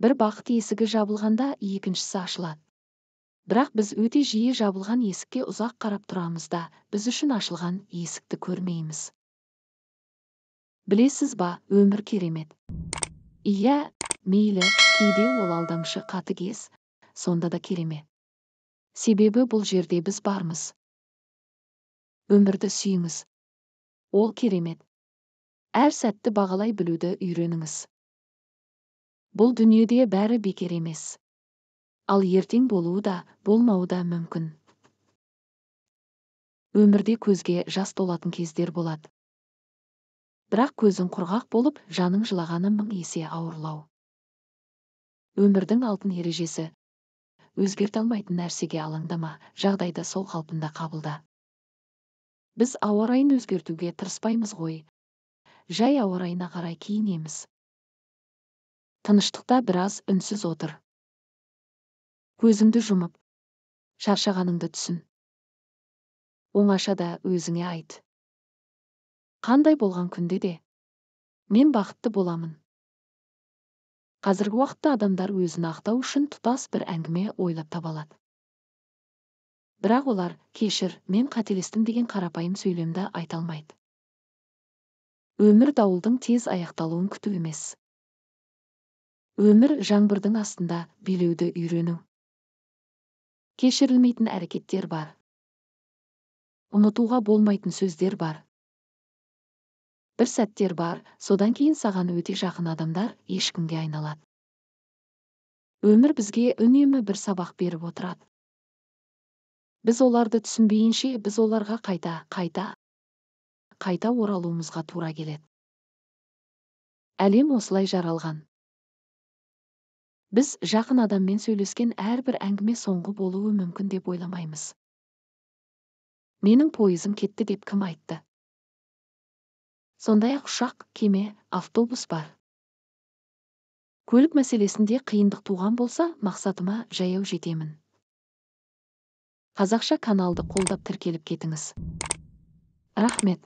Бір бақыт есігі жабылғанда екіншісі ашылады. Бірақ біз өте жиі жабылған есікке ұзақ қарап тұрамыз да, біз үшін ашылған есікті көрмейміз. Білесіз ба, өмір керемет. Иә, мейлі, кейде ол алдамшы қатыгез, сонда да керемет. Себебі бұл жерде біз бармыз. Өмірді сүйіңіз. Ол керемет. Әр сәтті бағалай білуді үйреніңіз. Бұл дүниеде бәрі бекер емес. Ал ертең болуы да, болмауы да мүмкін. Өмірде көзге жас толатын кездер болады. Бірақ көзің құрғақ болып, жаның жылағаны 1000 есе ауырлау. Өмірдің алтын ережесі: өзгерте алмайтын нәрсеге алаңдама, жағдайды сол қалпында қабылда. Біз ауа райын өзгертуге тырыспаймыз ғой. Жай ауа райына қарай киінеміз. Тыныштықта біраз үнсіз отыр. Көзіңді жұмып, шаршағаныңды түсін. Оңашада өзіңе айт. Қандай болған күнде де мен бақытты боламын. Қазіргі уақытта адамдар өзін ақтау үшін тұтас бір әңгіме ойлап таба алады. Бірақ олар кешір, мен қателестім деген қарапайым сөйлемді айта алмайды. Өмір дауылдың тез аяқталуын күту емес. Өмір жаңбырдың астында билеуді үйрену. Кешірілмейтін әрекеттер бар. Ұмытуға болмайтын сөздер бар. Бір сәттер бар, содан кейін саған өте жақын адамдар ешкімге айналады. Өмір бізге үнемі бір сабақ беріп отырады. Біз оларды түсінбейінше, біз оларға қайта оралуымызға тура келеді. Әлем осылай жаралған. Біз жақын адаммен сөйлескен әрбір әңгіме соңғы болуы мүмкін деп ойламаймыз. Менің пойызым кетті деп кім айтты? Сондай-ақ ұшақ, кеме, автобус бар. Көлік мәселесінде қиындық туған болса, мақсатыма жаяу жетемін. Қазақша каналды қолдап тіркеліп кетіңіз. Рахмет.